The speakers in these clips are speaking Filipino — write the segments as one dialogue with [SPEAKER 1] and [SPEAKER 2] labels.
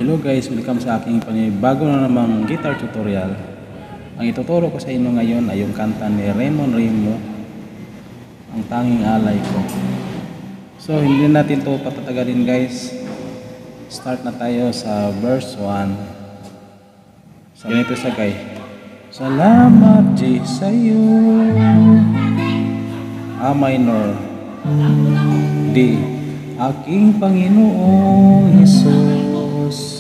[SPEAKER 1] Hello guys, welcome sa aking bago na namang guitar tutorial. Ang ituturo ko sa inyo ngayon ay yung kanta ni Raymond Remo, Ang Tanging Alay Ko. So hindi natin to patatagalin guys. Start na tayo sa verse 1. So ganito siya guys. Salamat G sa'yo, A minor, D, aking Panginoong Hesus,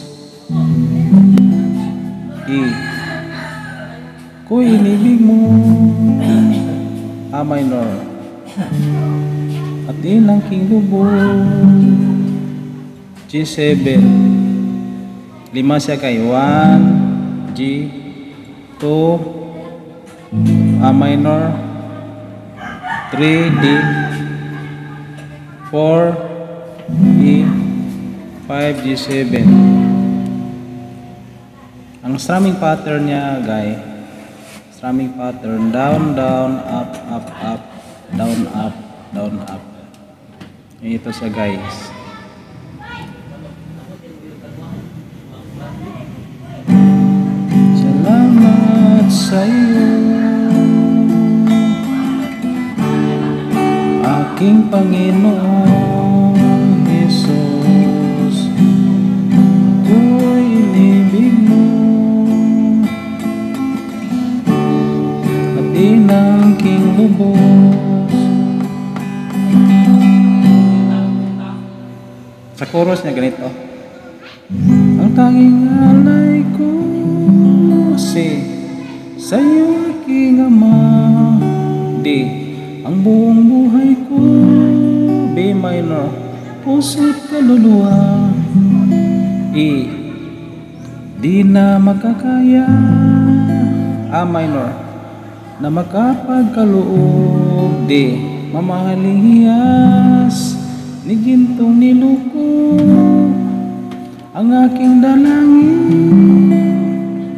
[SPEAKER 1] E, ko inibig mo, A minor, at inangking lubog, G7, lima siya kay 1, G, 2, A minor, 3, D, 4, E, 5, G7. Ang strumming pattern niya guys, strumming pattern down, down, up, up, up, down, up, down, up. Ito siya guys. Salamat sa'yo, aking Panginoong Hesus, ko'y inibig mo at inangking lubos. Sa chorus niya ganito, ang tanging alay ko, C, sa'yo aking Ama, D, ang buong buhay ko, B minor, puso't kaluluwa, E, di na makakaya, A minor, na makapagkaloob, D, mamahaling hiyas, ni gintong niluko, ang aking dalangin,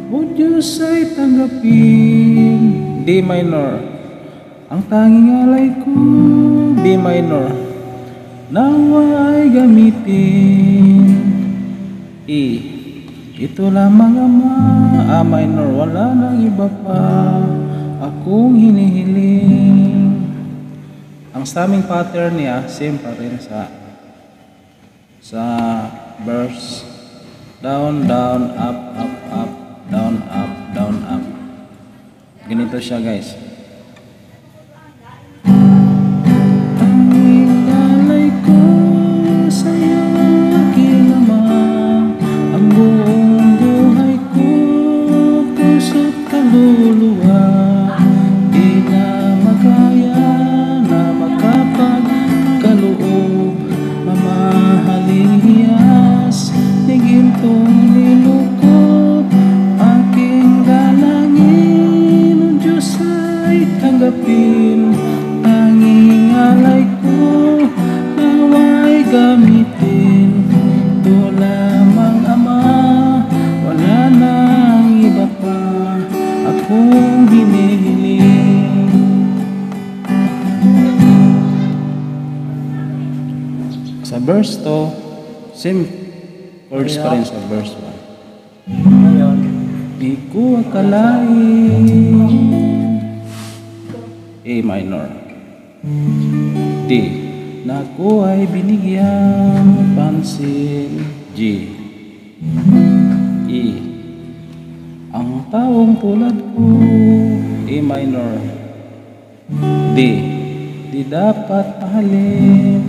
[SPEAKER 1] o Diyos ay tanggapin, D minor, ang tanging alay ko, B minor, nawa ay gamitin, E, ito lamang Ama, A minor, wala nang iba pa akong hinihiling. Ang strumming pattern niya same pa rin sa verse, down, down, up, up, up, down, up, down, up. Ganito siya guys. Tanging alay ko, nawa'y gamitin, ito lamang Ama, wala nang iba pa akong hinihiling. Sa verse 2, same chords pa rin sa verse 1. Di ko akalain, A minor, D, na ako ay binigyan pansin, G, E, ang taong tulad ko, A minor, D, di dapat mahalin.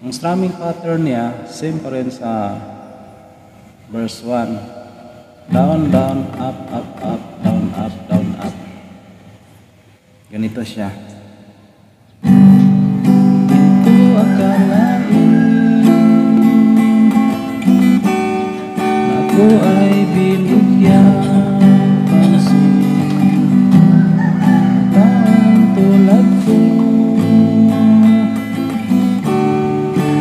[SPEAKER 1] Ang strumming pattern niya same pa rin sa verse 1, down, down, up, up, up, down, up, down, up. Ganito siya. Ito akalain, ako ay binigyan pansin, taong tulad ko,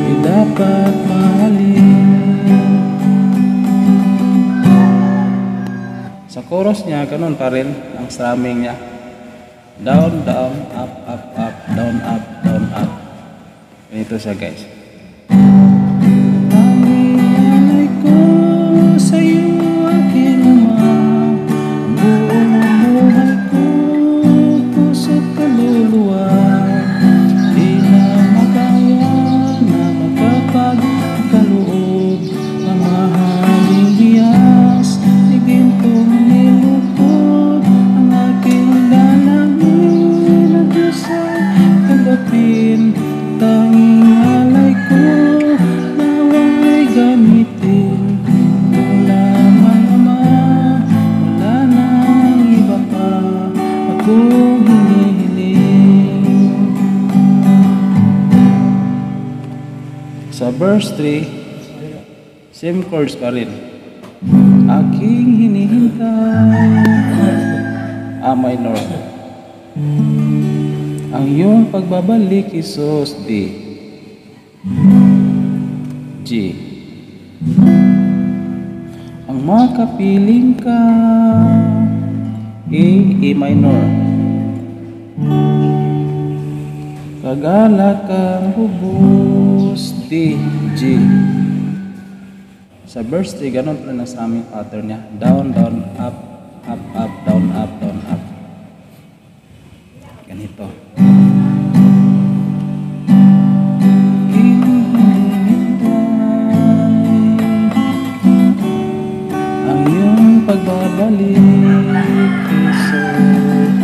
[SPEAKER 1] di dapat mahalin. Sa chorus niya, ganun pa rin ang strumming niya. Down, down, up, up, up, down, up, down, up. Ganito siya guys. Tanging alay verse 3, same chords pa rin. Aking hinihintay, A minor. Ang iyong pagbabalik, Isus, D. G. Ang makapiling ka, A minor. Kagalak kang hubos, D, G. Sa verse 3, ganun pa rin ang sa aming pattern niya. Down, down, up, up, up, down, up, down, up. Ganito. Ang iyong pagbabalik, Isus,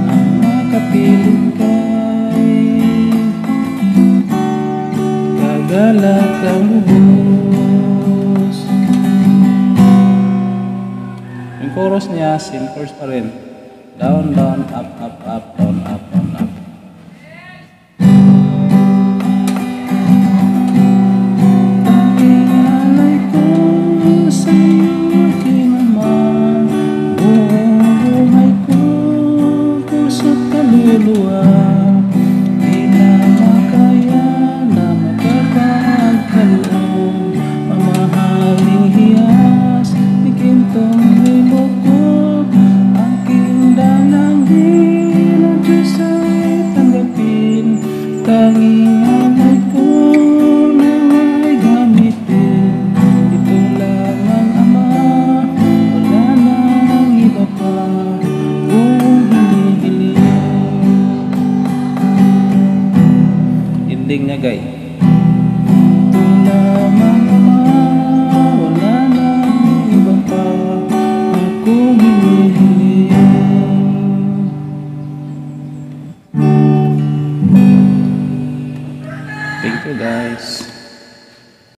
[SPEAKER 1] ang makapiling ka'y kagalak kang hubos. Yung chorus niya, same chorus pa rin. Down, down, up, up, up, down, up, down, up.